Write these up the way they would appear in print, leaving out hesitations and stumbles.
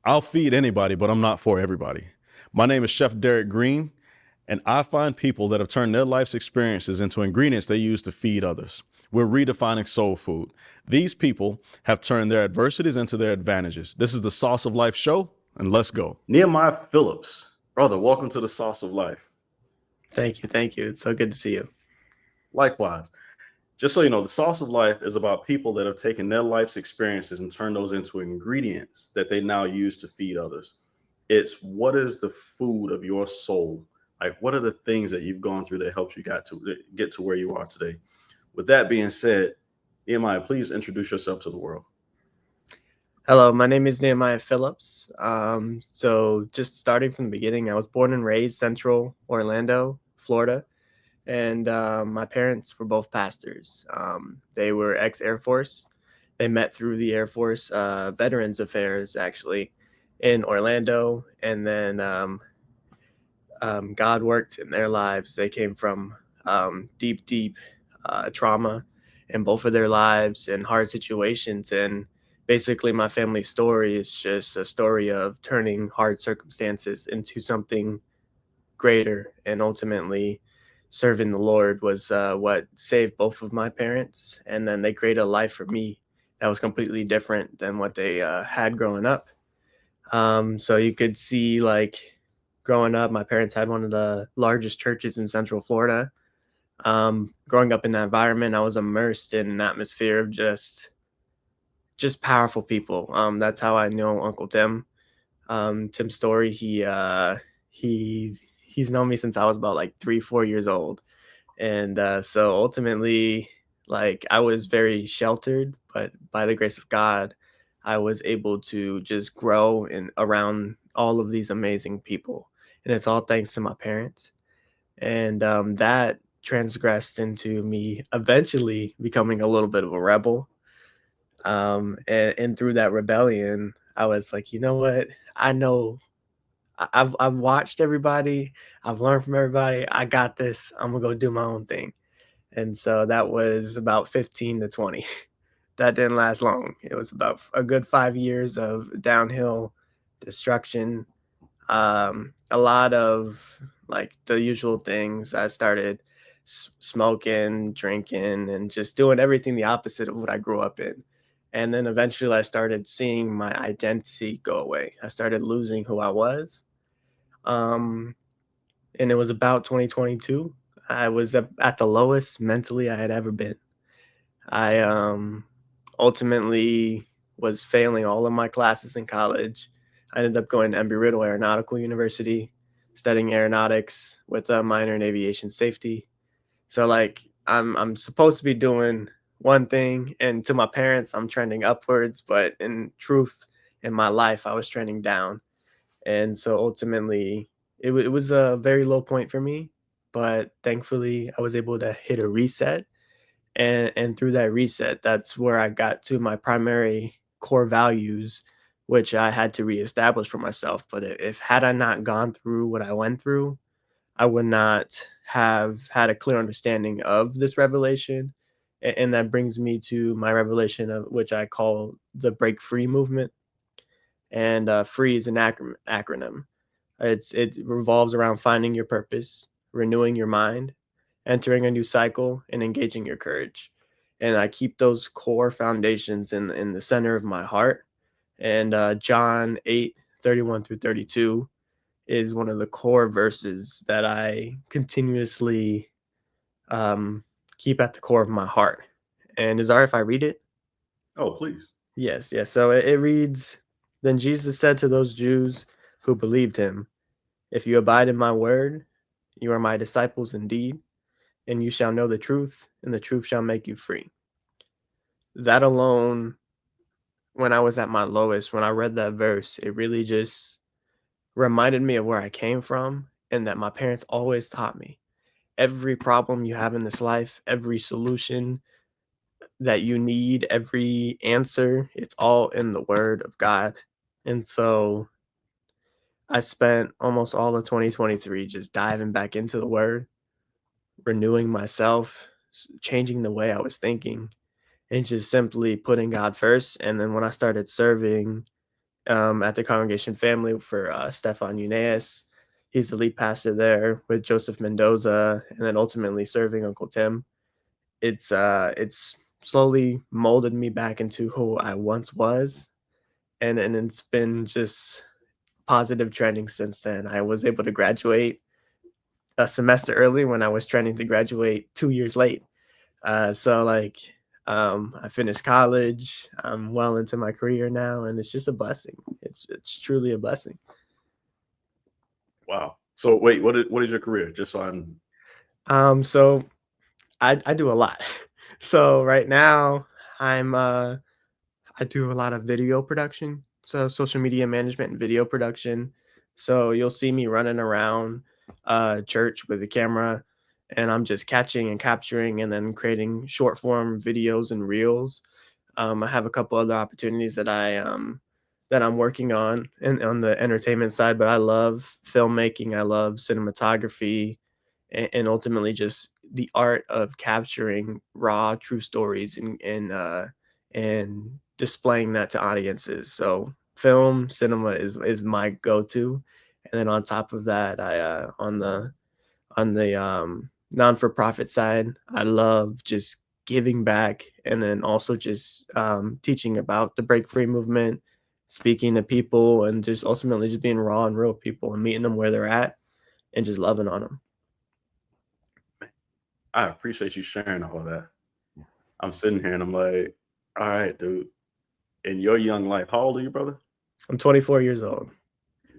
I'll feed anybody, but I'm not for everybody. My name is Chef Derrick Green, and I find people that have turned their life's experiences into ingredients they use to feed others. We're redefining soul food. These people have turned their adversities into their advantages. This is the Sauce of Life show, and let's go. Nehemiah Phillips, brother, welcome to the Sauce of Life. Thank you. Thank you. It's so good to see you. Likewise. Just so you know, the Sauce of Life is about people that have taken their life's experiences and turned those into ingredients that they now use to feed others. It's what is the food of your soul? Like, what are the things that you've gone through that helped you get to where you are today? With that being said, Nehemiah, please introduce yourself to the world. Hello, my name is Nehemiah Phillips. So just starting from the beginning, I was born and raised Central Orlando, Florida, and my parents were both pastors. They were ex-Air Force. They met through the Air Force Veterans Affairs, actually, in Orlando, and then God worked in their lives. They came from deep trauma in both of their lives and hard situations. And basically, my family story is just a story of turning hard circumstances into something greater. And ultimately, serving the Lord was what saved both of my parents. And then they created a life for me that was completely different than what they had growing up. So you could see, like, growing up, my parents had one of the largest churches in Central Florida. Growing up in that environment, I was immersed in an atmosphere of just powerful people. That's how I know Uncle Tim. Tim Story. He's known me since I was about like 3-4 years old, and so ultimately, like, I was very sheltered, but by the grace of God, I was able to just grow in around all of these amazing people, and it's all thanks to my parents. And that transgressed into me eventually becoming a little bit of a rebel. And through that rebellion, I was like, you know what? I know I've watched everybody, I've learned from everybody. I got this. I'm gonna go do my own thing. And so that was about 15 to 20. That didn't last long. It was about a good 5 years of downhill destruction. A lot of like the usual things. I started smoking, drinking, and just doing everything the opposite of what I grew up in. And then eventually I started seeing my identity go away. I started losing who I was. Um, and it was about 2022. I was at the lowest mentally I had ever been. I ultimately was failing all of my classes in college. I ended up going to Embry-Riddle Aeronautical University, studying aeronautics with a minor in aviation safety. So like I'm supposed to be doing one thing, and to my parents I'm trending upwards, but in truth, in my life I was trending down. And so ultimately it was a very low point for me, but thankfully I was able to hit a reset, and through that reset, that's where I got to my primary core values, which I had to reestablish for myself. But if had I not gone through what I went through, I would not have had a clear understanding of this revelation. And that brings me to my revelation, of which I call the break free movement. And free is an acronym. It revolves around finding your purpose, renewing your mind, entering a new cycle, and engaging your courage. And I keep those core foundations in the center of my heart. And John 8:31 through 32 is one of the core verses that I continuously um, keep at the core of my heart. And is it all right if I read it? Oh, please. Yes, yes. So it reads, Then Jesus said to those Jews who believed him, If you abide in my word, you are my disciples indeed, and you shall know the truth, and the truth shall make you free. That alone, when I was at my lowest, when I read that verse, it really just reminded me of where I came from, and that my parents always taught me every problem you have in this life, every solution that you need, every answer, it's all in the word of God. And so I spent almost all of 2023 just diving back into the word, renewing myself, changing the way I was thinking, and just simply putting God first. And then when I started serving at the Congregation Family for Stefan Eunaeus. He's the lead pastor there with Joseph Mendoza, and then ultimately serving Uncle Tim. It's slowly molded me back into who I once was, and it's been just positive trending since then. I was able to graduate a semester early when I was trending to graduate 2 years late. So like I finished college. I'm well into my career now, and it's just a blessing. It's truly a blessing. Wow. So wait, what is your career? Just so I'm So I do a lot. So right now I'm I do a lot of video production, so social media management and video production. So you'll see me running around church with a camera, and I'm just catching and capturing and then creating short form videos and reels. I have a couple other opportunities that I'm working on and on the entertainment side, but I love filmmaking. I love cinematography, and ultimately just the art of capturing raw, true stories and displaying that to audiences. So film, cinema is my go-to, and then on top of that, I on the non for profit side, I love just giving back, and then also just teaching about the break free movement, speaking to people, and just ultimately just being raw and real people and meeting them where they're at and just loving on them. I appreciate you sharing all of that. I'm sitting here and I'm like, all right, dude. In your young life, how old are you, brother? I'm 24 years old.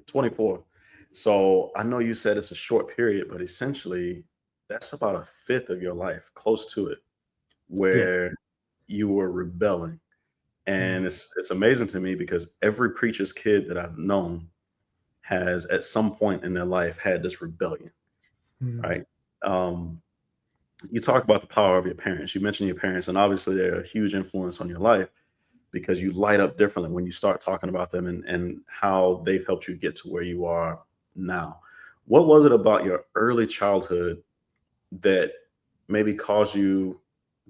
24. So I know you said it's a short period, but essentially that's about a fifth of your life, close to it, Yeah. where you were rebelling. Mhm. And it's amazing to me because every preacher's kid that I've known has at some point in their life had this rebellion, Mhm. right? Um, you talk about the power of your parents. You mentioned your parents, and obviously they're a huge influence on your life because you light up differently when you start talking about them and how they've helped you get to where you are now. What was it about your early childhood that maybe caused you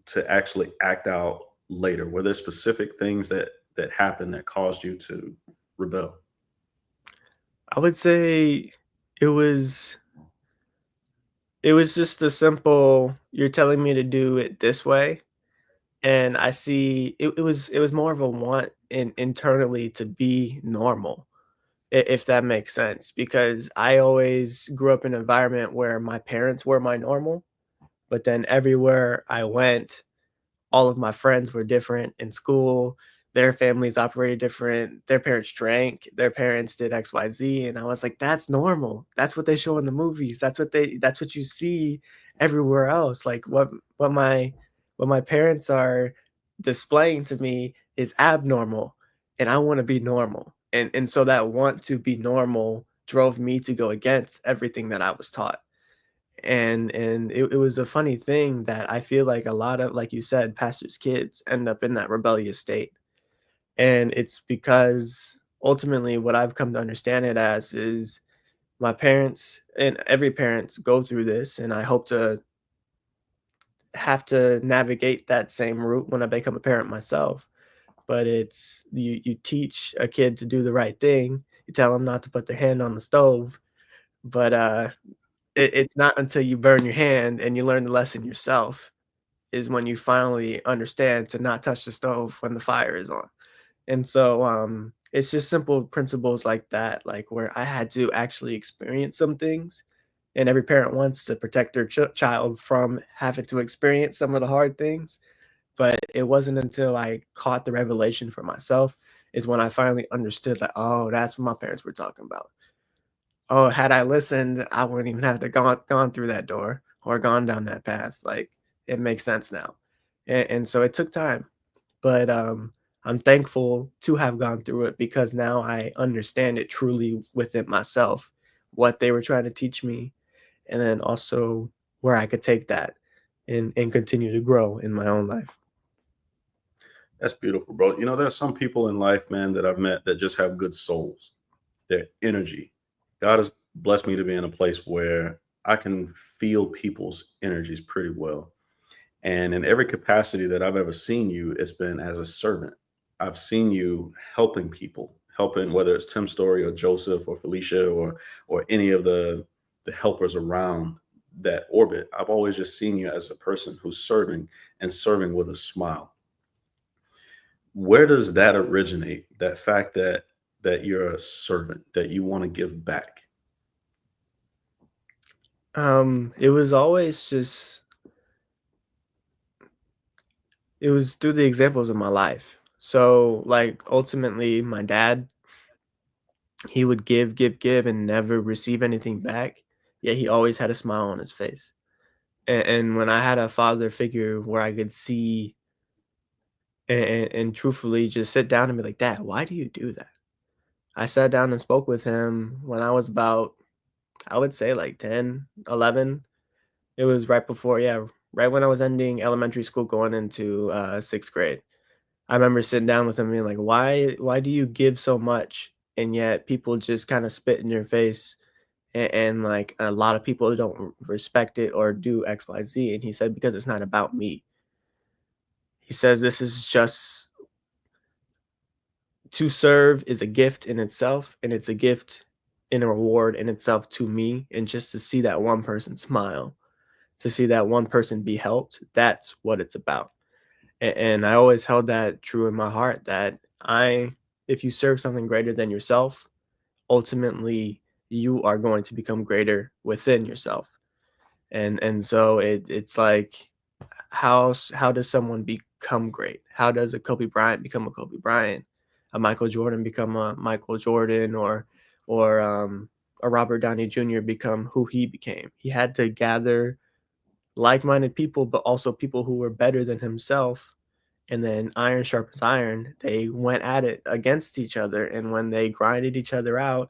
to actually act out later? Were there specific things that happened that caused you to rebel? I would say it was it was just the simple, "You're telling me to do it this way," and I see it was more of a want internally to be normal, if that makes sense, because I always grew up in an environment where my parents were my normal, but then everywhere I went, all of my friends were different in school. Their families operated different. Their parents drank. Their parents did XYZ. And I was like, that's normal. That's what they show in the movies. That's what you see everywhere else. Like what my parents are displaying to me is abnormal. And I want to be normal. And so that want to be normal drove me to go against everything that I was taught. And it was a funny thing that I feel like a lot of, like you said, pastors' kids end up in that rebellious state. And it's because ultimately what I've come to understand it as is my parents and every parents go through this, and I hope to have to navigate that same route when I become a parent myself. But it's you teach a kid to do the right thing. You tell them not to put their hand on the stove, but it's not until you burn your hand and you learn the lesson yourself is when you finally understand to not touch the stove when the fire is on. And so, it's just simple principles like that, like where I had to actually experience some things, and every parent wants to protect their child from having to experience some of the hard things. But it wasn't until I caught the revelation for myself is when I finally understood, like, oh, that's what my parents were talking about. Oh, had I listened, I wouldn't even have to gone through that door or gone down that path. Like, it makes sense now. And so it took time, but I'm thankful to have gone through it because now I understand it truly within myself, what they were trying to teach me, and then also where I could take that and continue to grow in my own life. That's beautiful, bro. You know, there's some people in life, man, that I've met that just have good souls, their energy. God has blessed me to be in a place where I can feel people's energies pretty well. And in every capacity that I've ever seen you, it's been as a servant. I've seen you helping people, helping, whether it's Tim's story or Joseph or Felicia or any of the helpers around that orbit, I've always just seen you as a person who's serving and serving with a smile. Where does that originate? That fact that you're a servant, that you want to give back. It was always just it was through the examples of my life. So like ultimately my dad, he would give, give, give and never receive anything back. Yet he always had a smile on his face. And when I had a father figure where I could see and truthfully just sit down and be like, Dad, why do you do that? I sat down and spoke with him when I was about, I would say like 10, 11. It was right before, yeah, right when I was ending elementary school going into sixth grade. I remember sitting down with him and being like, why do you give so much? And yet people just kind of spit in your face and like a lot of people don't respect it or do XYZ. And he said, because it's not about me. He says, this is just to serve is a gift in itself, and it's a gift in a reward in itself to me. And just to see that one person smile, to see that one person be helped, that's what it's about. And I always held that true in my heart that if you serve something greater than yourself, ultimately you are going to become greater within yourself. And so it's like how does someone become great? How does a Kobe Bryant become a Kobe Bryant? A Michael Jordan become a Michael Jordan, or a Robert Downey Jr. become who he became? He had to gather like-minded people, but also people who were better than himself. And then iron sharpens iron. They went at it against each other, and when they grinded each other out,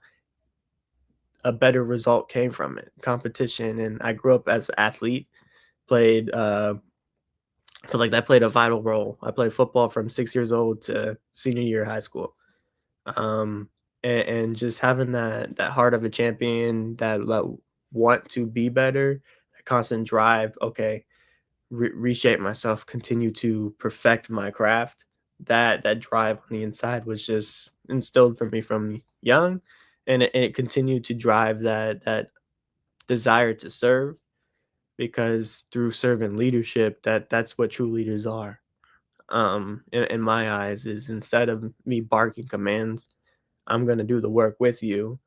a better result came from it. Competition. And I grew up as an athlete, played I feel like that played a vital role. I played football from 6 years old to senior year of high school. Um, and just having that heart of a champion, that want to be better, that constant drive. Okay, reshape myself, continue to perfect my craft. That drive on the inside was just instilled for me from young, and it continued to drive that desire to serve, because through servant leadership, that's what true leaders are. In my eyes, is instead of me barking commands, I'm going to do the work with you,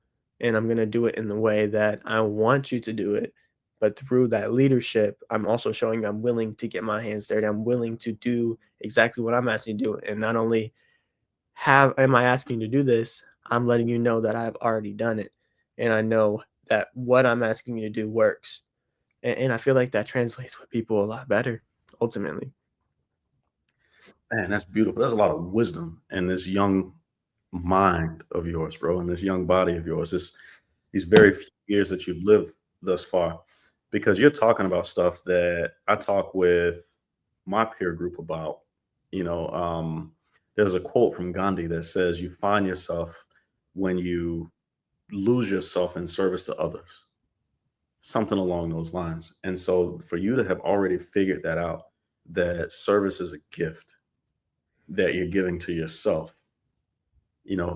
and I'm going to do it in the way that I want you to do it. But through that leadership, I'm also showing I'm willing to get my hands dirty. I'm willing to do exactly what I'm asking you to do. And not only am I asking you to do this, I'm letting you know that I've already done it. And I know that what I'm asking you to do works. And I feel like that translates with people a lot better, ultimately. Man, that's beautiful. There's a lot of wisdom in this young mind of yours, bro, and this young body of yours. These very few years that you've lived thus far, because you're talking about stuff that I talk with my peer group about. You know, there's a quote from Gandhi that says, "You find yourself when you lose yourself in service to others." Something along those lines. And so, for you to have already figured that out, that service is a gift that you're giving to yourself,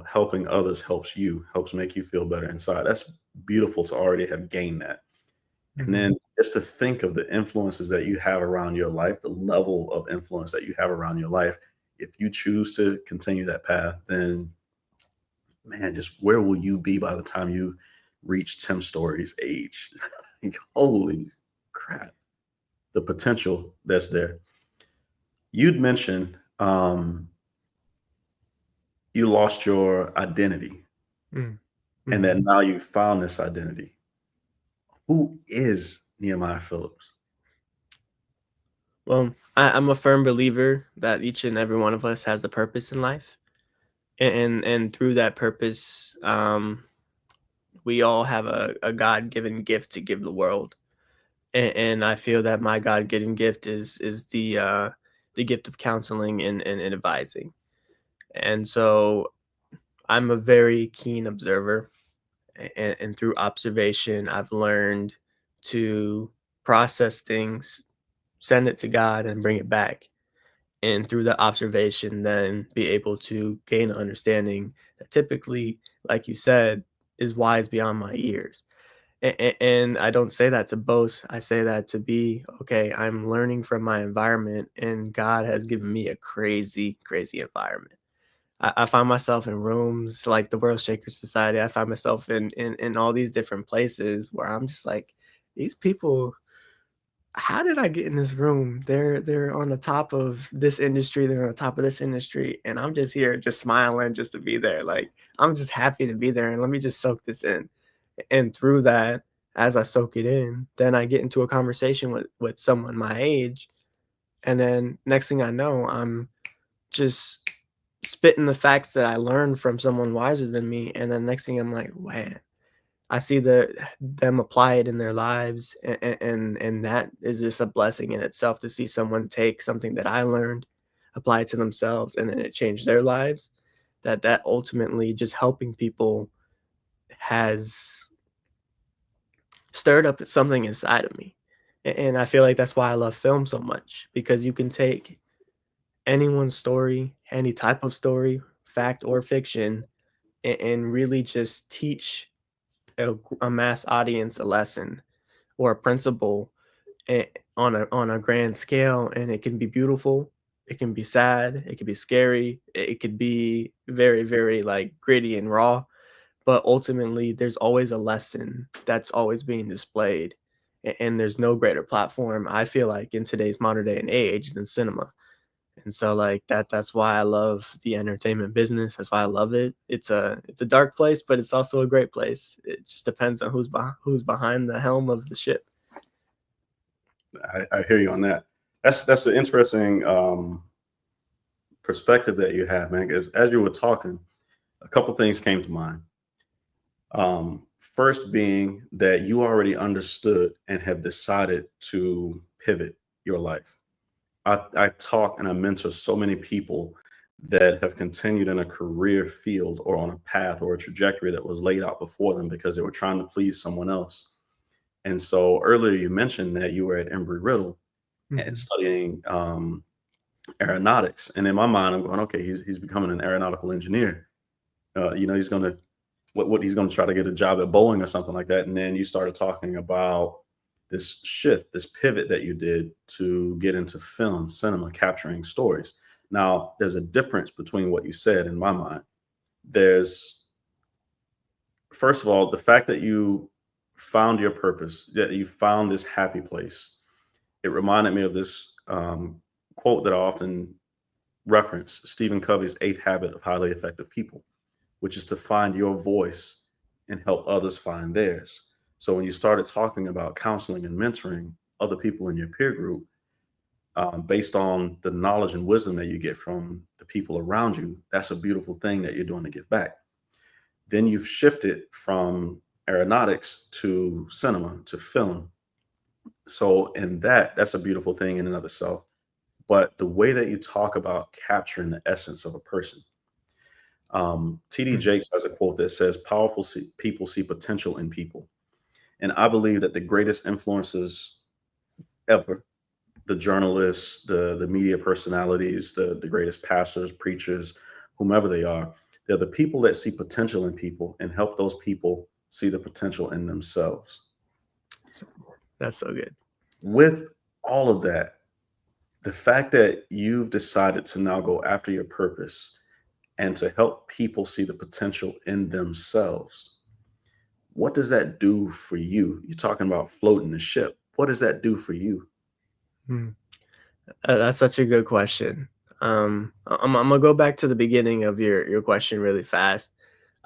helping others helps you, helps make you feel better inside. That's beautiful to already have gained that. And Mhm. then just to think of the influences that you have around your life, the level of influence that you have around your life. If you choose to continue that path, then man, just where will you be by the time you reach Tim Story's age? Like, holy crap, the potential that's there. You'd mentioned you lost your identity Mm. and that Mhm. now you found this identity. Who is Nehemiah Phillips? Well, I'm a firm believer that each and every one of us has a purpose in life, and through that purpose, we all have a God given gift to give the world, and I feel that my God given gift is the gift of counseling and advising, and so I'm a very keen observer, and through observation, I've learned to process things, send it to God, and bring it back. and through the observation, then be able to gain an understanding that typically, like you said, is wise beyond my years. And I don't say that to boast. I say that to be okay. I'm learning from my environment, and God has given me a crazy, crazy environment. I find myself in rooms like the World Shaker Society. I find myself in all these different places where I'm just like, these people, how did I get in this room? They're on the top of this industry, they're on the top of this industry, and I'm just here just smiling just to be there. Like, I'm just happy to be there and let me just soak this in. And through that, as I soak it in, then I get into a conversation with someone my age, and then next thing I know, I'm just spitting the facts that I learned from someone wiser than me, and then next thing I'm like, man, I see them apply it in their lives, and that is just a blessing in itself to see someone take something that I learned, apply it to themselves, and then it changed their lives. That ultimately just helping people has stirred up something inside of me. And I feel like that's why I love film so much, because you can take anyone's story, any type of story, fact or fiction, and really just teach a mass audience a lesson or a principle on a grand scale, and it can be beautiful, it can be sad, it can be scary, it could be very, very like gritty and raw, but ultimately there's always a lesson that's always being displayed, and there's no greater platform I feel like in today's modern day and age than cinema. And so like that's why I love the entertainment business. That's why I love it. It's a dark place, but it's also a great place. It just depends on who's behind the helm of the ship. I hear you on that. That's an interesting perspective that you have, man. Because as you were talking, a couple things came to mind. First being that you already understood and have decided to pivot your life. I talk and I mentor so many people that have continued in a career field or on a path or a trajectory that was laid out before them because they were trying to please someone else. And so earlier you mentioned that you were at Embry-Riddle and Mhm. studying aeronautics. And in my mind, I'm going, okay, he's becoming an aeronautical engineer. He's going to what he's going to try to get a job at Boeing or something like that. And then you started talking about this shift, this pivot that you did to get into film, cinema, capturing stories. Now, there's a difference between what you said in my mind. There's, first of all, the fact that you found your purpose, that you found this happy place. It reminded me of this quote that I often reference, Stephen Covey's Eighth Habit of Highly Effective People, which is to find your voice and help others find theirs. So when you started talking about counseling and mentoring other people in your peer group, based on the knowledge and wisdom that you get from the people around you, that's a beautiful thing that you're doing to give back. Then you've shifted from aeronautics to cinema to film. So in that's a beautiful thing in and of itself. But the way that you talk about capturing the essence of a person, TD Mhm. Jakes has a quote that says, people see potential in people. And I believe that the greatest influences ever, the journalists, the media personalities, the greatest pastors, preachers, whomever they are, they're the people that see potential in people and help those people see the potential in themselves. So that's so good. With all of that, the fact that you've decided to now go after your purpose and to help people see the potential in themselves, what does that do for you? You're talking about floating the ship. What does that do for you? Mm. That's such a good question. I'm gonna go back to the beginning of your question really fast.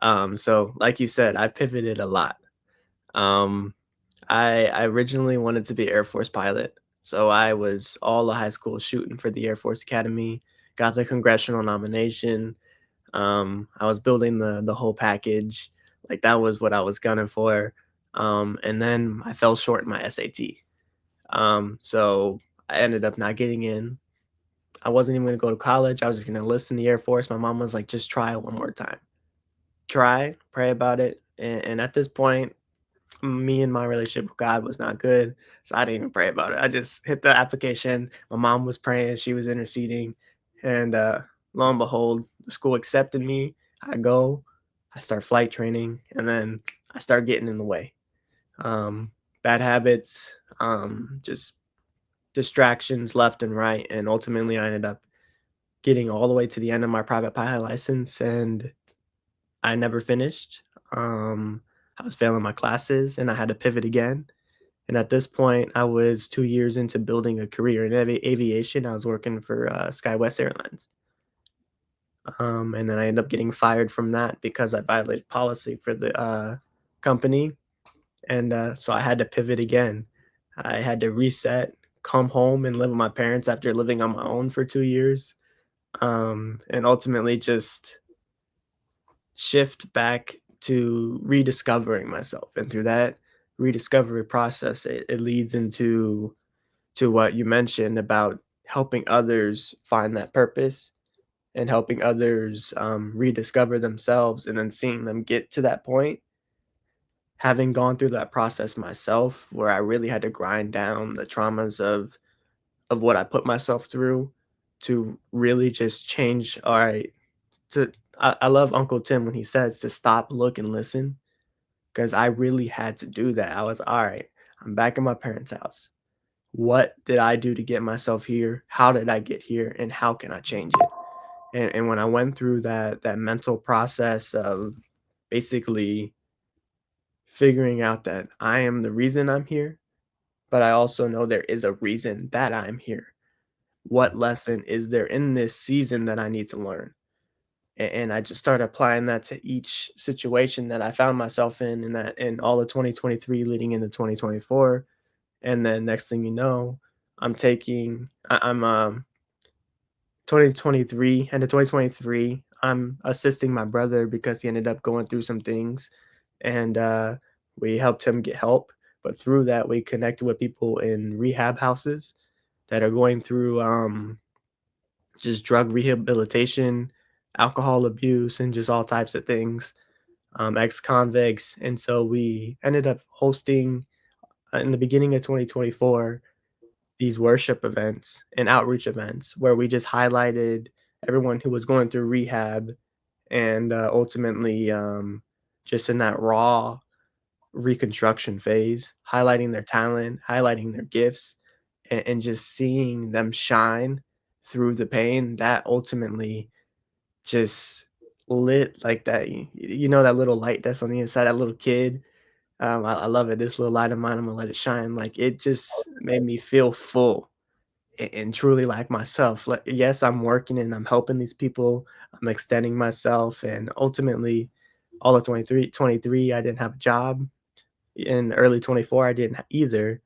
So like you said, I pivoted a lot. Um, I originally wanted to be Air Force pilot, so I was all of high school shooting for the Air Force Academy. Got the congressional nomination. I was building the whole package. Like that was what I was gunning for. And then I fell short in my SAT. So I ended up not getting in. I wasn't even gonna go to college. I was just gonna enlist in the Air Force. My mom was like, just try it one more time. Try, pray about it. And at this point, me and my relationship with God was not good. So I didn't even pray about it. I just hit the application. My mom was praying, she was interceding. And lo and behold, the school accepted me. I go, I start flight training, and then I start getting in the way. Um, Bad habits, just distractions left and right. And ultimately, I ended up getting all the way to the end of my private pilot license, and I never finished. Um, I was failing my classes, and I had to pivot again. And at this point, I was 2 years into building a career in aviation. I was working for SkyWest Airlines. And then I ended up getting fired from that because I violated policy for the company. And so I had to pivot again. I had to reset, come home and live with my parents after living on my own for 2 years. And ultimately just shift back to rediscovering myself. And through that rediscovery process, it leads into to what you mentioned about helping others find that purpose and helping others rediscover themselves, and then seeing them get to that point. Having gone through that process myself, where I really had to grind down the traumas of what I put myself through to really just change. All right, I love Uncle Tim when he says to stop, look, and listen, because I really had to do that. I was all right. I'm back in my parents' house. What did I do to get myself here? How did I get here? And how can I change it? And when I went through that mental process of basically figuring out that I am the reason I'm here, but I also know there is a reason that I'm here. What lesson is there in this season that I need to learn? And I just started applying that to each situation that I found myself in all of 2023 leading into 2024. And then next thing you know, I'm 2023, end of 2023, I'm assisting my brother because he ended up going through some things, and we helped him get help. But through that, we connected with people in rehab houses that are going through just drug rehabilitation, alcohol abuse, and just all types of things, ex convicts. And so we ended up hosting in the beginning of 2024 these worship events and outreach events where we just highlighted everyone who was going through rehab, and ultimately just in that raw reconstruction phase, highlighting their talent, highlighting their gifts, and just seeing them shine through the pain that ultimately just lit like that. You know, that little light that's on the inside, that little kid. I love it. This little light of mine, I'm gonna let it shine. Like it just made me feel full and truly like myself. Like, yes, I'm working and I'm helping these people. I'm extending myself, and ultimately, all of 23, I didn't have a job. In early 24, I didn't either.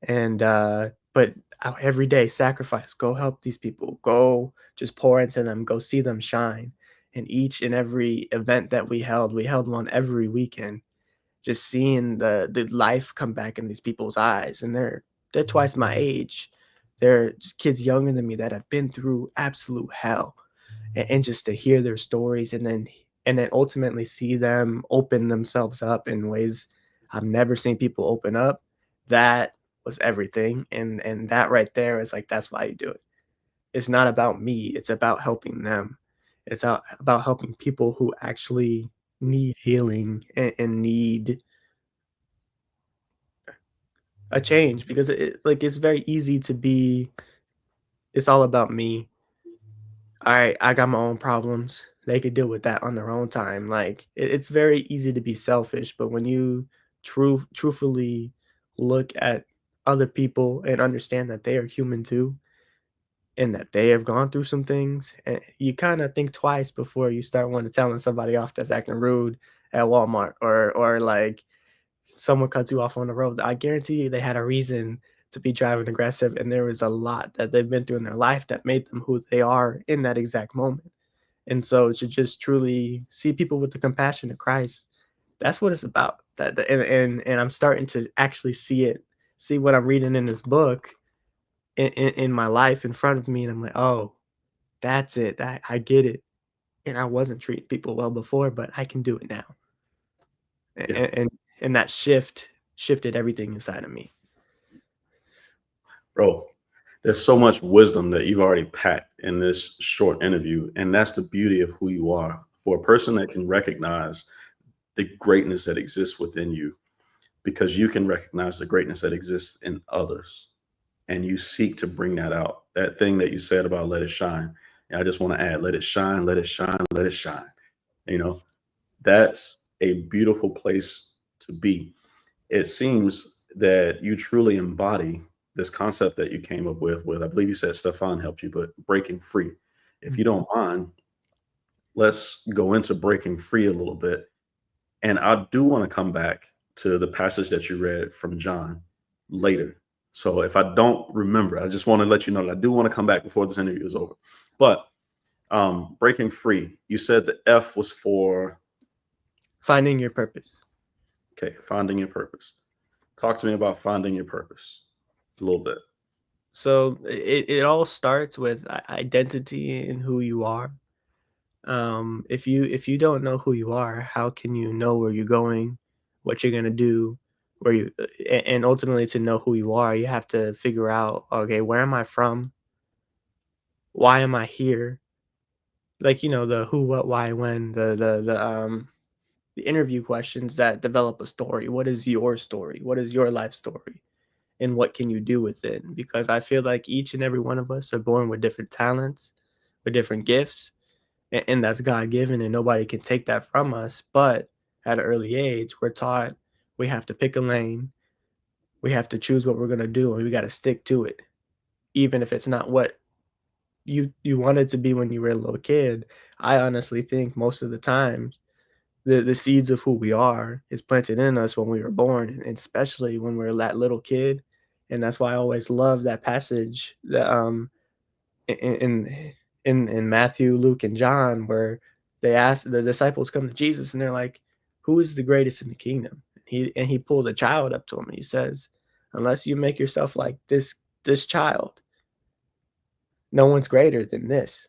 And but every day, sacrifice. Go help these people. Go just pour into them. Go see them shine. And each and every event that we held one every weekend. Just seeing the life come back in these people's eyes, and they're twice my age. They're just kids younger than me that have been through absolute hell, and just to hear their stories, and then ultimately see them open themselves up in ways I've never seen people open up. That was everything, and that right there is like that's why you do it. It's not about me. It's about helping them. It's about helping people who actually need healing and need a change, because like it's very easy to be it's all about me. All right, I got my own problems. They could deal with that on their own time. Like it's very easy to be selfish, but when you truthfully look at other people and understand that they are human too, and that they have gone through some things, and you kind of think twice before you start wanting to telling somebody off that's acting rude at Walmart, or like someone cuts you off on the road. I guarantee you they had a reason to be driving aggressive, and there was a lot that they've been through in their life that made them who they are in that exact moment. And so to just truly see people with the compassion of Christ, that's what it's about. And I'm starting to actually see what I'm reading in this book in my life in front of me, and I'm like, oh, that's it. I get it. And I wasn't treating people well before, but I can do it now. Yeah, And that shifted everything inside of me. bro. There's so much wisdom that you've already packed in this short interview. And that's the beauty of who you are. For a person that can recognize the greatness that exists within you, because you can recognize the greatness that exists in others, and you seek to bring that out. That thing that you said about let it shine. And I just want to add, let it shine, let it shine, let it shine. You know, that's a beautiful place to be. It seems that you truly embody this concept that you came up with, I believe you said Stefan helped you, but breaking free. If you don't mind, let's go into breaking free a little bit. And I do want to come back to the passage that you read from John later. So if I don't remember, I just want to let you know that I do want to come back before this interview is over. But breaking free, you said the F was for Finding your purpose. okay, finding your purpose. Talk to me about finding your purpose a little bit. So it all starts with identity and who you are. If you don't know who you are, how can you know where you're going, what you're gonna do, where you and ultimately to know who you are, you have to figure out, okay, where am I from? Why am I here? Like, the who, what, why, when, the interview questions that develop a story. What is your story? What is your life story? And what can you do with it? Because I feel like each and every one of us are born with different talents, with different gifts, and that's God given, and nobody can take that from us. But at an early age, we're taught we have to pick a lane, we have to choose what we're gonna do, and we got to stick to it, even if it's not what you wanted to be when you were a little kid. I honestly think most of the time the seeds of who we are is planted in us when we were born, and especially when we're that little kid. And that's why I always love that passage that in in Matthew, Luke, and John, where they ask the disciples come to Jesus and they're like, "Who is the greatest in the kingdom?" And he pulls a child up to him and he says, "Unless you make yourself like this child, no one's greater than this."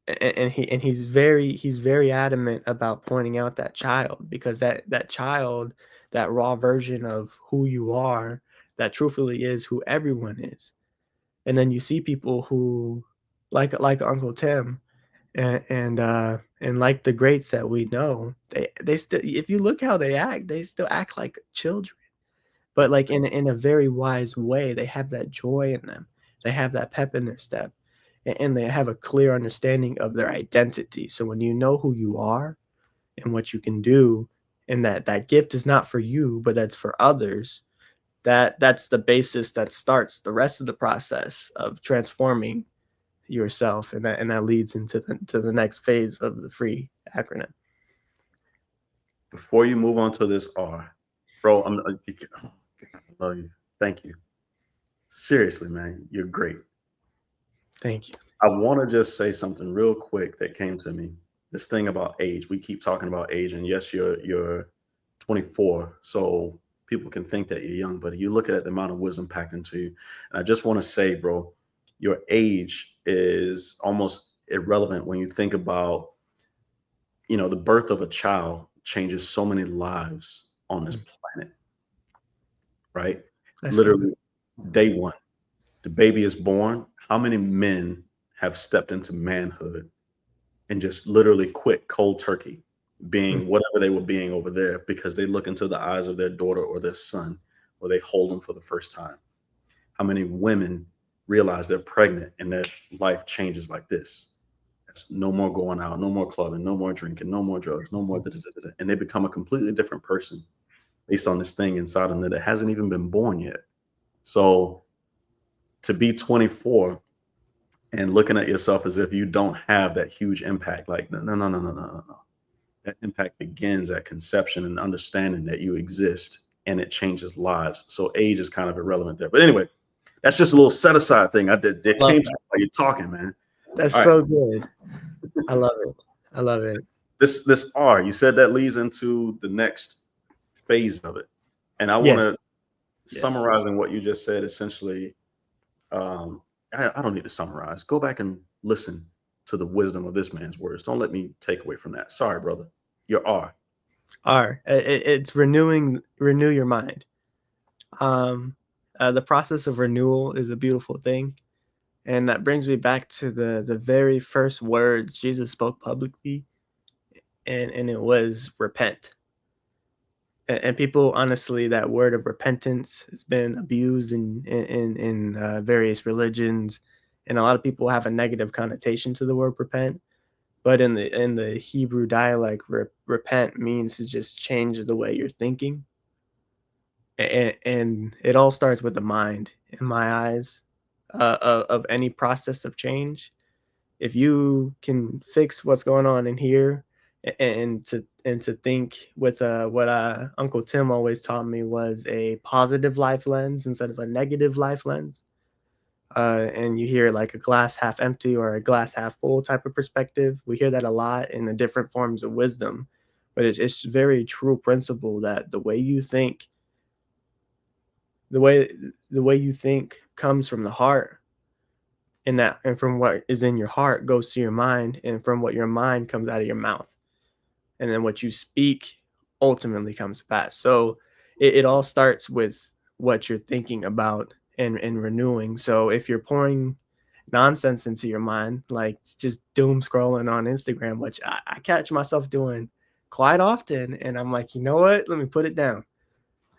And he's very adamant about pointing out that child, because that child, that raw version of who you are, that truthfully is who everyone is. And then you see people who, like Uncle Tim, and like the greats that we know, they still, if you look how they act, they still act like children, but like in a very wise way. They have that joy in them. They have that pep in their step, and they have a clear understanding of their identity. So when you know who you are and what you can do, and that gift is not for you, but that's for others, that's the basis that starts the rest of the process of transforming yourself, and that leads into the next phase of the free acronym. Before you move on to this R, bro, I love you. Thank you. Seriously, man, you're great. Thank you. I want to just say something real quick that came to me. This thing about age. We keep talking about age, and yes, you're 24, so people can think that you're young, but you look at the amount of wisdom packed into you. And I just want to say, bro, your age is almost irrelevant when you think about, the birth of a child changes so many lives on this Mm, planet, right? that's so good. Literally, day one, the baby is born. How many men have stepped into manhood and just literally quit cold turkey, Mm, being whatever they were being over there, because they look into the eyes of their daughter or their son, or they hold them for the first time? How many women realize they're pregnant and their life changes like this? That's no more going out, no more clubbing, no more drinking, no more drugs, no more da, da, da, da, da. And they become a completely different person based on this thing inside of them that hasn't even been born yet. So to be 24 and looking at yourself as if you don't have that huge impact, like no, no, no, no, no, no, no. That impact begins at conception and understanding that you exist, and it changes lives. So age is kind of irrelevant there. But anyway, that's just a little set aside thing I did that Love came to that. me while you're talking, man. That's All right. so good. I love it. I love it. This R, you said that leads into the next phase of it. And I want Yes. to Yes. summarizing what you just said essentially. I don't need to summarize. Go back and listen to the wisdom of this man's words. Don't let me take away from that. Sorry, brother. Your R. It's renew your mind. The process of renewal is a beautiful thing. And that brings me back to the very first words Jesus spoke publicly, and it was repent. And people, honestly, that word of repentance has been abused in various religions, and a lot of people have a negative connotation to the word repent. But in the Hebrew dialect, repent means to just change the way you're thinking, and it all starts with the mind, in my eyes, of any process of change. If you can fix what's going on in here, and to think with what Uncle Tim always taught me was a positive life lens instead of a negative life lens. And you hear like a glass half empty or a glass half full type of perspective. We hear that a lot in the different forms of wisdom, but it's very true principle that the way the way you think comes from the heart, and from what is in your heart goes to your mind, and from what your mind comes out of your mouth, and then what you speak ultimately comes to pass. So it all starts with what you're thinking about and renewing. So if you're pouring nonsense into your mind, like just doom scrolling on Instagram, which I catch myself doing quite often, and I'm like, you know what, let me put it down,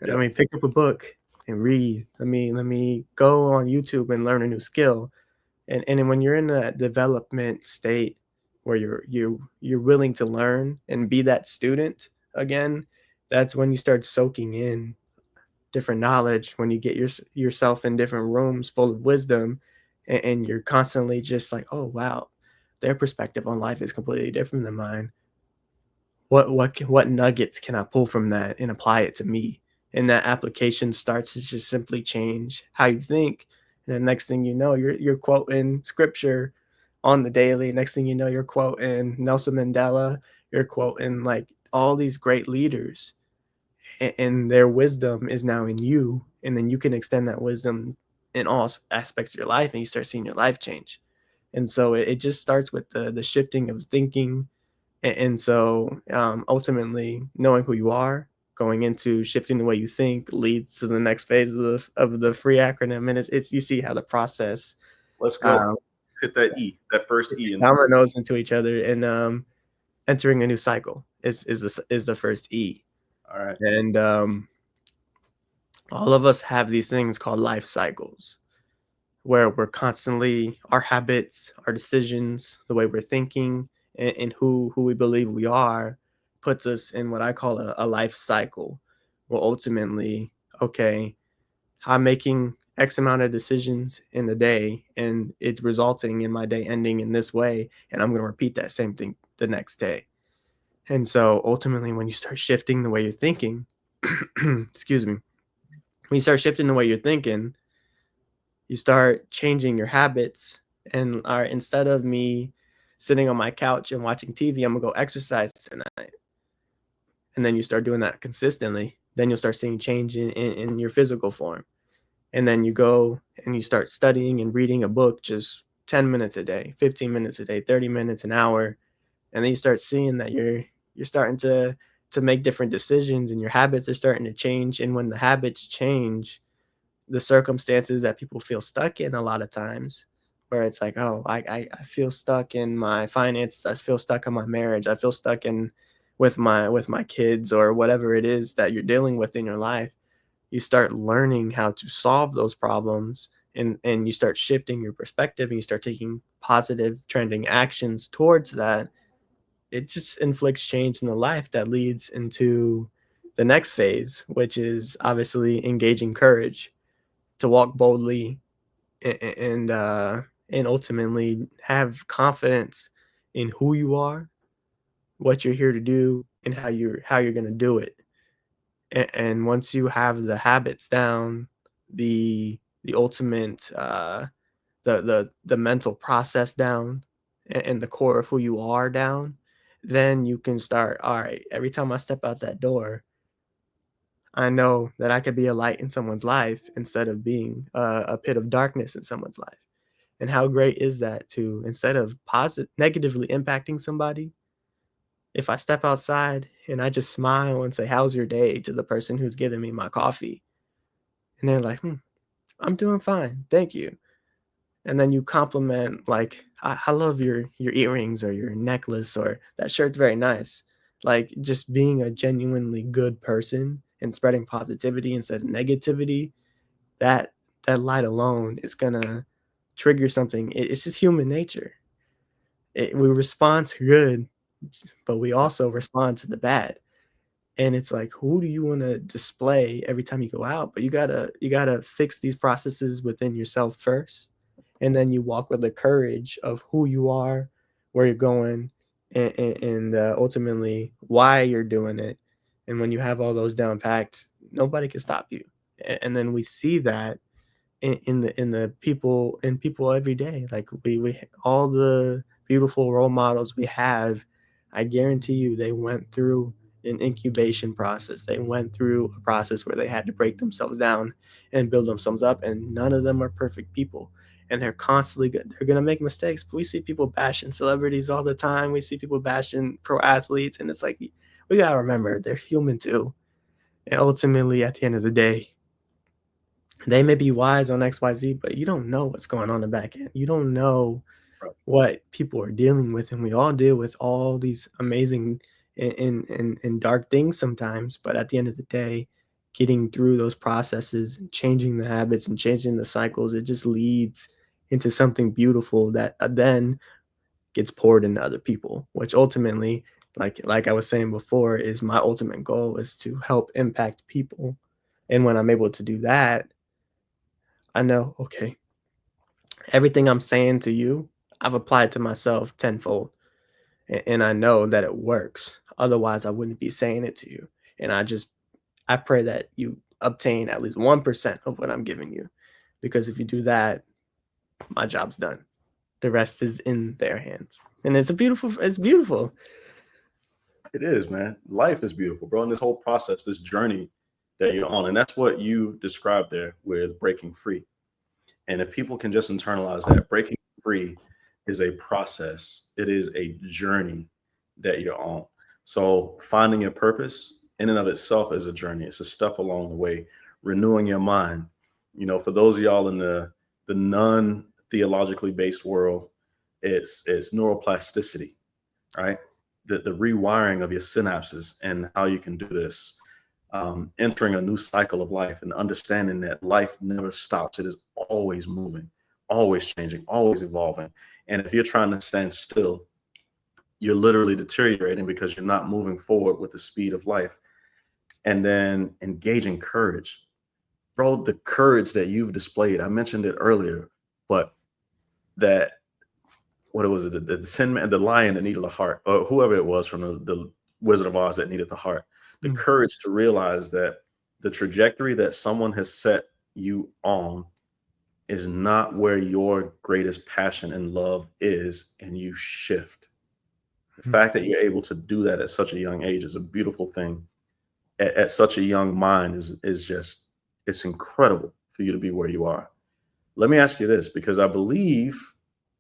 and let Yeah. me pick up a book and read. Let me go on YouTube and learn a new skill. And then when you're in a development state where you're willing to learn and be that student again, that's when you start soaking in different knowledge. When you get yourself in different rooms full of wisdom, and you're constantly just like, oh wow, their perspective on life is completely different than mine. What nuggets can I pull from that and apply it to me? And that application starts to just simply change how you think. And the next thing you know, you're quoting scripture on the daily. Next thing you know, you're quoting Nelson Mandela. You're quoting like all these great leaders, and their wisdom is now in you. And then you can extend that wisdom in all aspects of your life, and you start seeing your life change. And so it just starts with the shifting of thinking, and so ultimately, knowing who you are, going into shifting the way you think, leads to the next phase of the free acronym. And it's you see how the process Let's go. um, Hit that E, that first E in the word. dominoes into each other, and entering a new cycle is the first E. All right. And all of us have these things called life cycles, where we're constantly, our habits, our decisions, the way we're thinking, and who we believe we are puts us in what I call a life cycle. Well, ultimately, okay, I'm making X amount of decisions in a day, and it's resulting in my day ending in this way, and I'm going to repeat that same thing the next day. And so ultimately, when you start shifting the way you're thinking, excuse me, when you start shifting the way you're thinking, you start changing your habits, and are instead of me sitting on my couch and watching TV, I'm gonna go exercise tonight. And then you start doing that consistently, then you'll start seeing change in your physical form. And then you go and you start studying and reading a book just 10 minutes a day, 15 minutes a day, 30 minutes, an hour. And then you start seeing that you're starting to make different decisions, and your habits are starting to change. And when the habits change, the circumstances that people feel stuck in a lot of times, where it's like, oh, I feel stuck in my finances, I feel stuck in my marriage, I feel stuck in with my kids, or whatever it is that you're dealing with in your life. You start learning how to solve those problems, and you start shifting your perspective, and you start taking positive trending actions towards that. It just inflicts change in the life that leads into the next phase, which is obviously engaging courage to walk boldly, and ultimately have confidence in who you are, what you're here to do, and how you're going to do it. And once you have the habits down, the ultimate the mental process down, and the core of who you are down, then you can start, all right, every time I step out that door, I know that I could be a light in someone's life instead of being a pit of darkness in someone's life. And how great is that, to, instead of negatively impacting somebody, if I step outside and I just smile and say, how's your day, to the person who's giving me my coffee, and they're like, I'm doing fine, thank you. and then you compliment, like, I love your earrings or your necklace, or that shirt's very nice. Like, just being a genuinely good person and spreading positivity instead of negativity, that that light alone is gonna trigger something. It's just human nature. We respond to good, but we also respond to the bad. And it's like, who do you want to display every time you go out? But you gotta fix these processes within yourself first, and then you walk with the courage of who you are, where you're going, and ultimately why you're doing it. And when you have all those down packed, nobody can stop you. And then we see that in people every day. Like, we all the beautiful role models we have, I guarantee you they went through an incubation process. They went through a process where they had to break themselves down and build themselves up, and none of them are perfect people. And they're constantly good. They're gonna make mistakes. But we see people bashing celebrities all the time. We see people bashing pro athletes, and it's like, we gotta remember they're human too. And ultimately, at the end of the day, they may be wise on XYZ, but you don't know what's going on in the back end. You don't know Right. what people are dealing with, and we all deal with all these amazing and dark things sometimes. But at the end of the day, getting through those processes and changing the habits and changing the cycles, it just leads into something beautiful that then gets poured into other people, which ultimately, like I was saying before, is my ultimate goal, is to help impact people. And when I'm able to do that, I know, okay, everything I'm saying to you, I've applied to myself tenfold, and I know that it works. Otherwise, I wouldn't be saying it to you. And I pray that you obtain at least 1% of what I'm giving you, because if you do that, my job's done. The rest is in their hands, and it's beautiful. It is, man. Life is beautiful, bro. And this whole process, this journey that you're on, and that's what you described there with breaking free. And if people can just internalize that, breaking free is a process, it is a journey that you're on. So finding your purpose in and of itself is a journey. It's a step along the way. Renewing your mind. For those of y'all in the non theologically based world, it's neuroplasticity, right? The rewiring of your synapses and how you can do this. Entering a new cycle of life and understanding that life never stops. It is always moving, always changing, always evolving. And if you're trying to stand still, you're literally deteriorating because you're not moving forward with the speed of life. And then engaging courage. Bro, the courage that you've displayed, I mentioned it earlier, but that, what was it, the Tin Man, the lion that needed a heart, or whoever it was from the Wizard of Oz that needed the heart, the Mm, courage to realize that the trajectory that someone has set you on is not where your greatest passion and love is, and you shift. The mm. fact that you're able to do that at such a young age is a beautiful thing. At such a young mind is just, it's incredible for you to be where you are. Let me ask you this, because I believe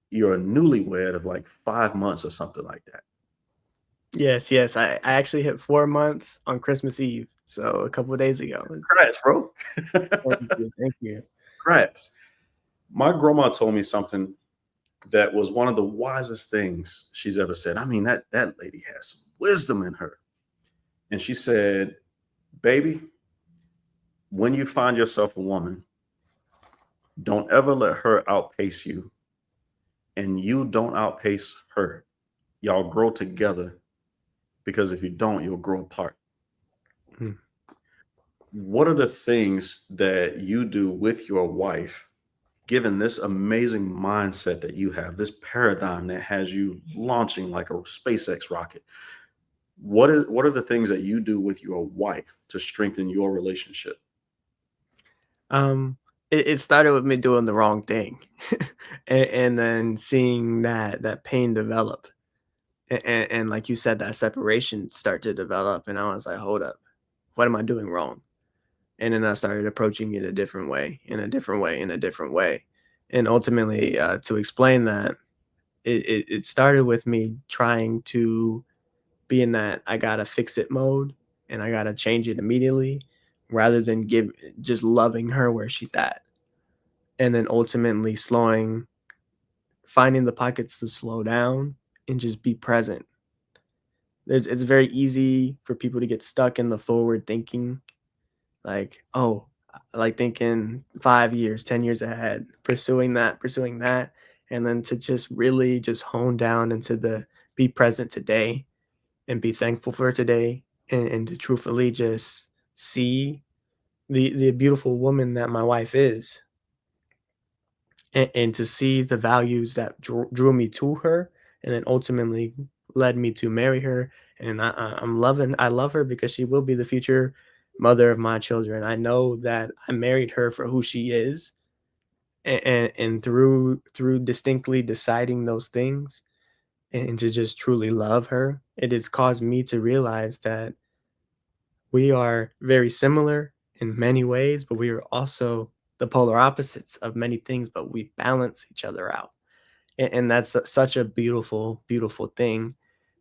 you're a newlywed of like 5 months or something like that. Yes, yes. I actually hit 4 months on Christmas Eve, so a couple of days ago. Congrats, bro. Thank you, thank you. Congrats. My grandma told me something that was one of the wisest things she's ever said. I mean, that lady has some wisdom in her. And she said, baby, when you find yourself a woman, don't ever let her outpace you, and you don't outpace her. Y'all grow together, because if you don't, you'll grow apart. Mm. What are the things that you do with your wife, given this amazing mindset that you have, this paradigm that has you launching like a SpaceX rocket? What are the things that you do with your wife to strengthen your relationship? Um, it started with me doing the wrong thing, and then seeing that pain develop, and like you said, that separation start to develop, and I was like, hold up, what am I doing wrong? And then I started approaching it a different way, in a different way, in a different way, and ultimately, to explain that, it started with me trying to be in that I gotta fix it mode, and I gotta change it immediately, rather than give just loving her where she's at. And then ultimately slowing. finding the pockets to slow down and just be present. It's very easy for people to get stuck in the forward thinking, like, oh, like thinking 5 years, 10 years ahead, pursuing that, and then to just really just hone down into the be present today and be thankful for today, and to truthfully just see the beautiful woman that my wife is, and to see the values that drew me to her, and then ultimately led me to marry her. And I love her because she will be the future mother of my children. I know that I married her for who she is, and through distinctly deciding those things, and to just truly love her, it has caused me to realize that we are very similar in many ways, but we are also the polar opposites of many things, but we balance each other out. And that's such a beautiful, beautiful thing.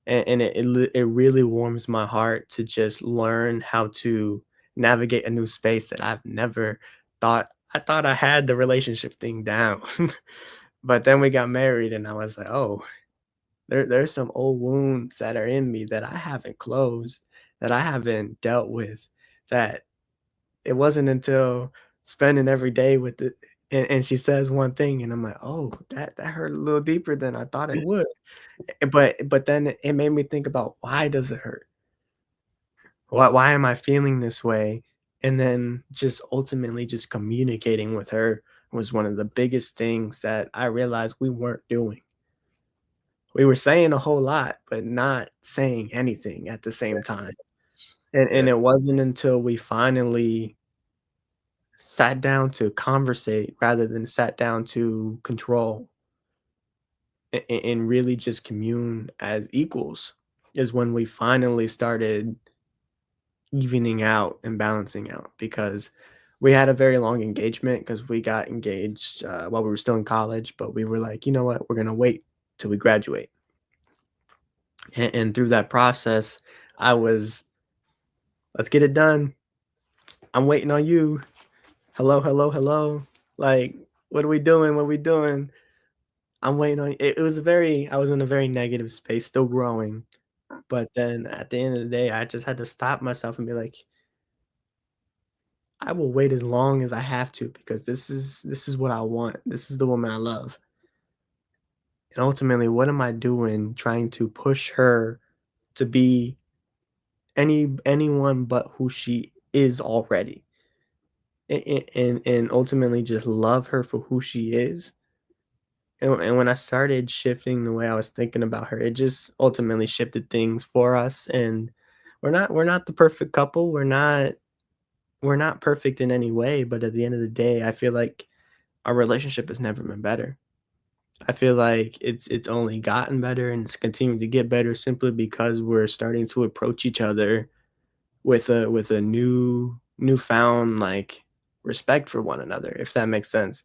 And it really warms my heart to just learn how to navigate a new space that I've never thought I thought I had the relationship thing down. But then we got married and I was like, oh, there's some old wounds that are in me that I haven't closed, that I haven't dealt with, that it wasn't until spending every day with it, and she says one thing and I'm like, "Oh, that hurt a little deeper than I thought it would." But then it made me think about, why does it hurt? Why am I feeling this way? And then just ultimately just communicating with her was one of the biggest things that I realized we weren't doing. We were saying a whole lot, but not saying anything at the same time. Yeah. And it wasn't until we finally sat down to conversate rather than sat down to control, and really just commune as equals, is when we finally started evening out and balancing out, because we had a very long engagement because we got engaged while we were still in college, but we were like, you know what, we're going to wait till we graduate. And through that process, I was, let's get it done. I'm waiting on you. Hello, hello, hello. Like, what are we doing? What are we doing? I'm waiting on it. It was very, I was in a very negative space, still growing. But then at the end of the day, I just had to stop myself and be like, I will wait as long as I have to, because this is what I want. This is the woman I love. And ultimately, what am I doing trying to push her to be anyone but who she is already? And ultimately just love her for who she is. And when I started shifting the way I was thinking about her, it just ultimately shifted things for us. And we're not the perfect couple. We're not perfect in any way, but at the end of the day, I feel like our relationship has never been better. I feel like it's only gotten better, and it's continuing to get better simply because we're starting to approach each other with a newfound, like, respect for one another, if that makes sense.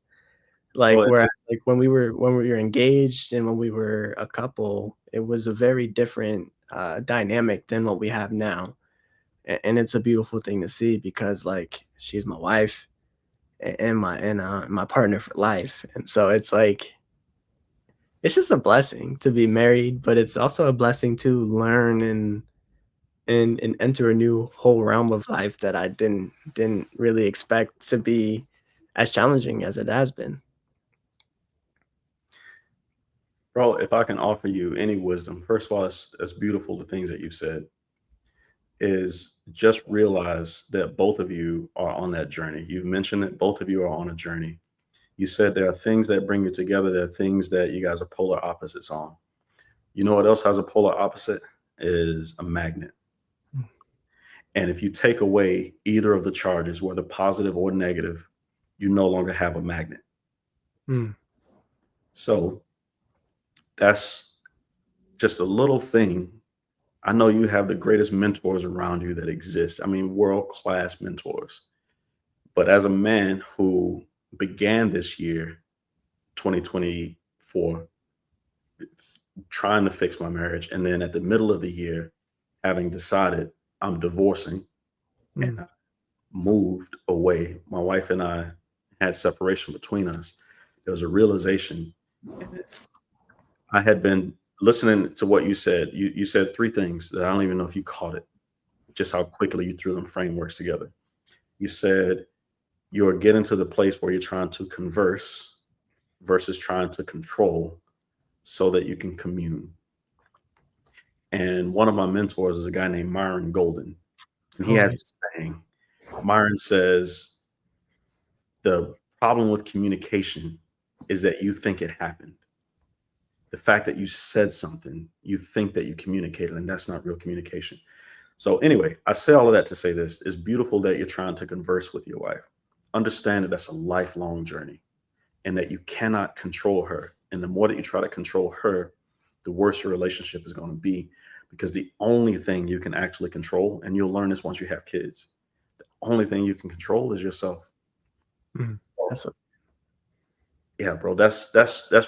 Like, Well, where like when we were engaged and when we were a couple, it was a very different dynamic than what we have now. And it's a beautiful thing to see, because like she's my wife, and my partner for life. And so it's like it's just a blessing to be married, but it's also a blessing to learn and enter a new whole realm of life that I didn't really expect to be as challenging as it has been. bro, if I can offer you any wisdom, first of all, it's beautiful the things that you've said. Is just realize that both of you are on that journey. You've mentioned that both of you are on a journey. You said there are things that bring you together. There are things that you guys are polar opposites on. You know what else has a polar opposite? Is a magnet. And if you take away either of the charges, whether positive or negative, you no longer have a magnet. Mm, So that's just a little thing. I know you have the greatest mentors around you that exist. I mean, world class mentors. But as a man who began this year, 2024, trying to fix my marriage, and then at the middle of the year, having decided I'm divorcing, and mm, I moved away, my wife and I had separation between us. There was a realization I had been listening to what you said. You said three things that I don't even know if you caught it, just how quickly you threw them frameworks together. You said you're getting to the place where you're trying to converse versus trying to control so that you can commune. And one of my mentors is a guy named Myron Golden. And he Oh, has nice. this saying. Myron says, the problem with communication is that you think it happened. The fact that you said something, you think that you communicated, and that's not real communication. So, anyway, I say all of that to say this: it's beautiful that you're trying to converse with your wife. Understand that that's a lifelong journey and that you cannot control her. And the more that you try to control her, the worse your relationship is going to be, because the only thing you can actually control, and you'll learn this once you have kids, the only thing you can control is yourself. Mhm. That's a, Yeah, bro, that's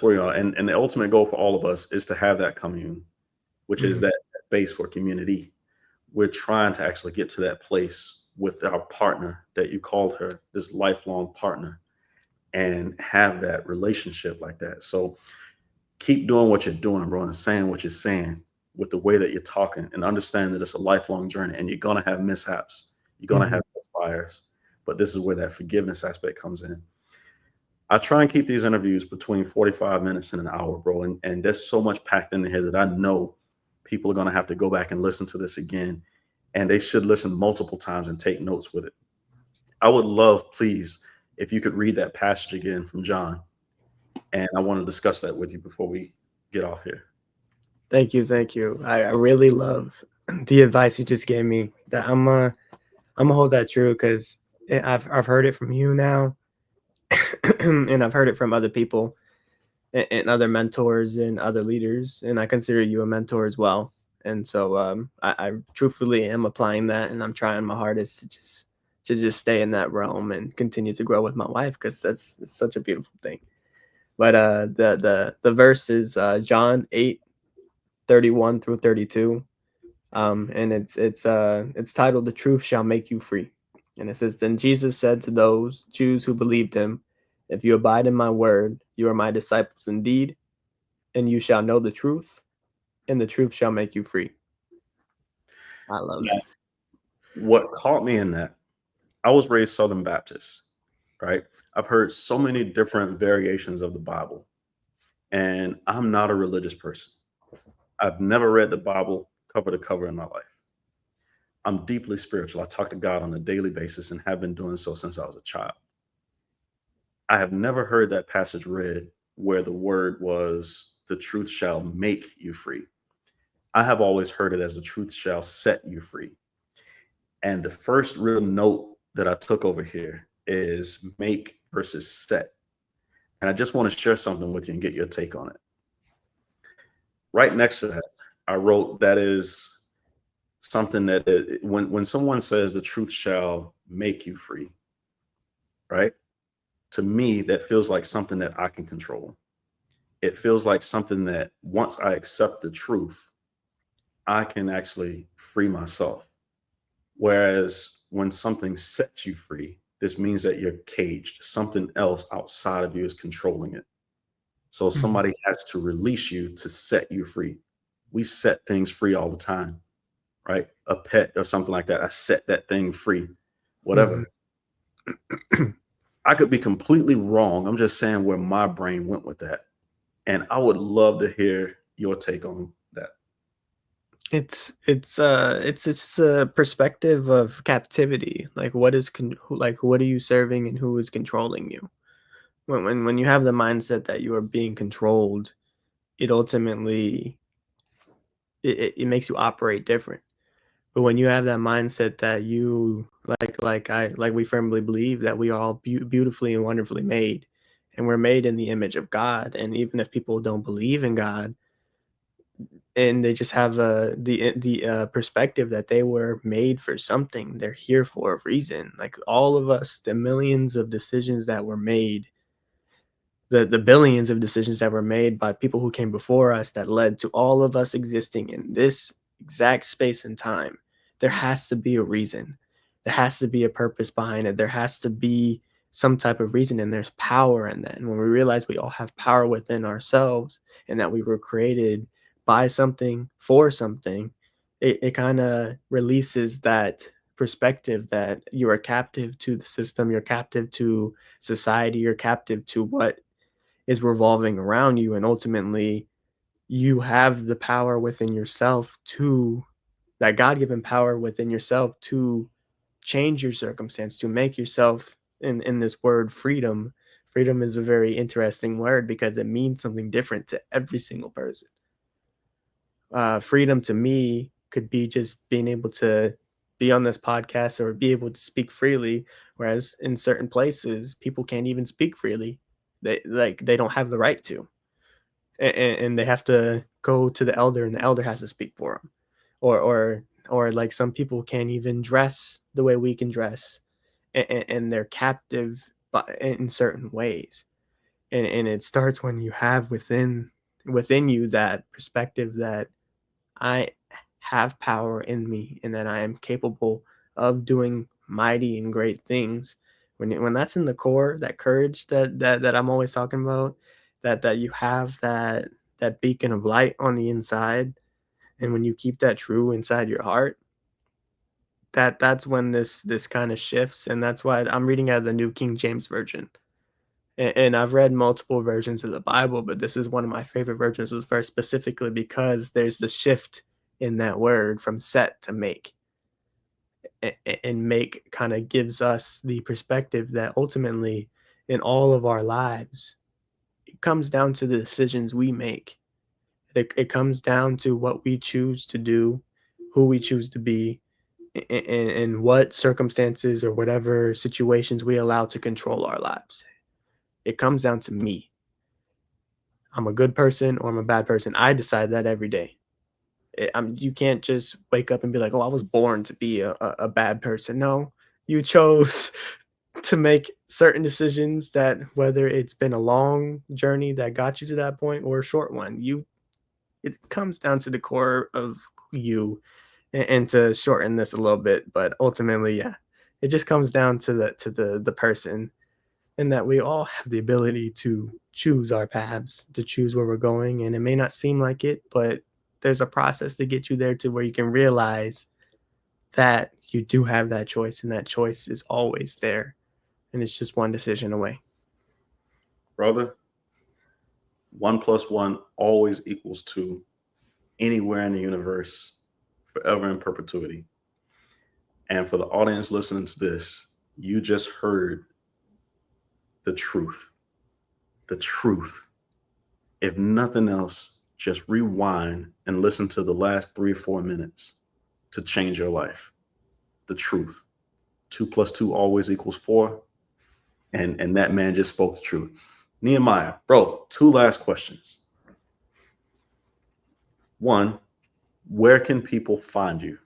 where you are. And the ultimate goal for all of us is to have that commune, which is mhm. that base for community. We're trying to actually get to that place with our partner that you called her, this lifelong partner, and have that relationship like that. So keep doing what you're doing, bro, and saying what you're saying with the way that you're talking, and understand that it's a lifelong journey and you're gonna have mishaps. You're gonna Mhm. have fires. But this is where that forgiveness aspect comes in. I try and keep these interviews between 45 minutes and an hour, bro. And there's so much packed in here that I know people are going to have to go back and listen to this again. And they should listen multiple times and take notes with it. I would love, please, if you could read that passage again from John. And I want to discuss that with you before we get off here. Thank you, thank you. I really love the advice you just gave me. That I'm gonna hold that true because I've heard it from you now, and I've heard it from other people and other mentors and other leaders, and I consider you a mentor as well. And so I truthfully am applying that, and I'm trying my hardest to just stay in that realm and continue to grow with my wife because it's such a beautiful thing. But the verse is John 8:31 through 32. And it's titled "The Truth Shall Make You Free," and it says, "Then Jesus said to those Jews who believed him, 'If you abide in my word, you are my disciples indeed, and you shall know the truth, and the truth shall make you free.'" I love Now, that. what caught me in that, I was raised Southern Baptist, right? I've heard so many different variations of the Bible, and I'm not a religious person. I've never read the Bible cover to cover in my life. I'm deeply spiritual. I talk to God on a daily basis and have been doing so since I was a child. I have never heard that passage read where the word was, the truth shall make you free. I have always heard it as the truth shall set you free. And the first real note that I took over here is make versus set. And I just want to share something with you and get your take on it. Right next to that, I wrote that is something that when someone says the truth shall make you free, right? To me, that feels like something that I can control. It feels like something that once I accept the truth, I can actually free myself. Whereas when something sets you free, this means that you're caged. Something else outside of you is controlling it. So Mhm. somebody has to release you to set you free. We set things free all the time, right? A pet or something like that. I set that thing free, Mhm. whatever. I could be completely wrong. I'm just saying where my brain went with that. And I would love to hear your take on that. It's a perspective of captivity. Like like what are you serving and who is controlling you? When you have the mindset that you are being controlled, it ultimately it makes you operate different. But when you have that mindset that you like we firmly believe that we are all beautifully and wonderfully made, and we're made in the image of God. And even if people don't believe in God, and they just have the perspective that they were made for something, they're here for a reason. Like all of us, the millions of decisions that were made, the billions of decisions that were made by people who came before us that led to all of us existing in this exact space and time, there has to be a reason. There has to be a purpose behind it. There has to be some type of reason, and there's power in that. And when we realize we all have power within ourselves and that we were created by something for something, it kind of releases that perspective that you are captive to the system, you're captive to society, you're captive to what is revolving around you. And ultimately, you have the power within yourself to that God given power within yourself to change your circumstance, to make yourself in this word freedom. Freedom is a very interesting word because it means something different to every single person. Freedom to me could be just being able to be on this podcast or be able to speak freely, whereas in certain places people can't even speak freely. They don't have the right to, and they have to go to the elder, and the elder has to speak for them, or like some people can't even dress the way we can dress, and they're captive in certain ways. And it starts when you have within you that perspective that I have power in me and that I am capable of doing mighty and great things. When that's in the core, that courage that I'm always talking about, that you have that beacon of light on the inside, and when you keep that true inside your heart, that's when this kind of shifts. And that's why I'm reading out of the New King James Version. And I've read multiple versions of the Bible, but this is one of my favorite versions of the verse, specifically because there's the shift in that word from set to make. And make kind of gives us the perspective that ultimately in all of our lives, it comes down to the decisions we make. It comes down to what we choose to do, who we choose to be, and what circumstances or whatever situations we allow to control our lives. It comes down to me. I'm a good person or I'm a bad person. I decide that every day. You can't just wake up and be like, oh, I was born to be a bad person. No, you chose to make certain decisions that, whether it's been a long journey that got you to that point or a short one, it comes down to the core of you. And to shorten this a little bit, but ultimately, yeah, it just comes down to the person, and that we all have the ability to choose our paths, to choose where we're going. And it may not seem like it, but there's a process to get you there to where you can realize that you do have that choice, and that choice is always there. And it's just one decision away. Brother, 1+1 always equals 2 anywhere in the universe, forever in perpetuity. And for the audience listening to this, you just heard the truth. The truth. If nothing else, just rewind and listen to the last 3 or 4 minutes to change your life. The truth. 2 + 2 always equals 4. And that man just spoke the truth. Nehemiah, bro, 2 last questions. 1, where can people find you?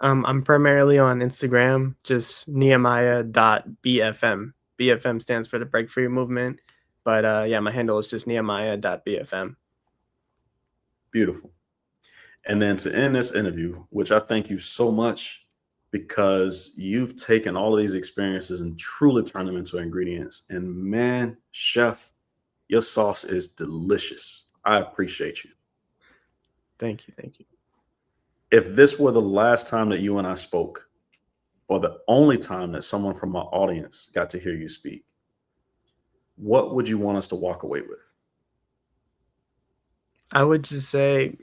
I'm primarily on Instagram, just Nehemiah.bfm. BFM stands for the Break Free Movement. But yeah, my handle is just Nehemiah.bfm. Beautiful. And then to end this interview, which I thank you so much, because you've taken all of these experiences and truly turned them into ingredients. And man, chef, your sauce is delicious. I appreciate you. Thank you. Thank you. If this were the last time that you and I spoke, or the only time that someone from my audience got to hear you speak, what would you want us to walk away with? I would just say,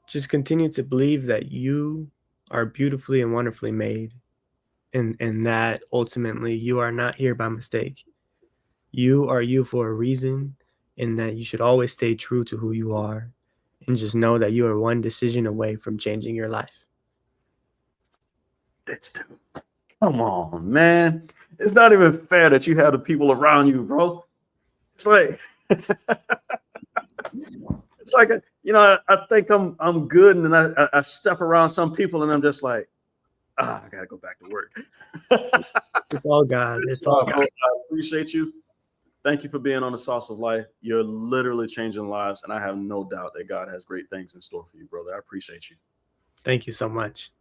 just continue to believe that you are beautifully and wonderfully made, and that ultimately you are not here by mistake. You are you for a reason, and that you should always stay true to who you are, and just know that you are one decision away from changing your life. That's too. Come on, man. It's not even fair that you have the people around you, bro. It's like it's like I think I'm good, and then I step around some people, and I'm just like, I gotta go back to work. It's all God. It's all God. I appreciate you. Thank you for being on the Sauce of Life. You're literally changing lives, and I have no doubt that God has great things in store for you, brother. I appreciate you. Thank you so much.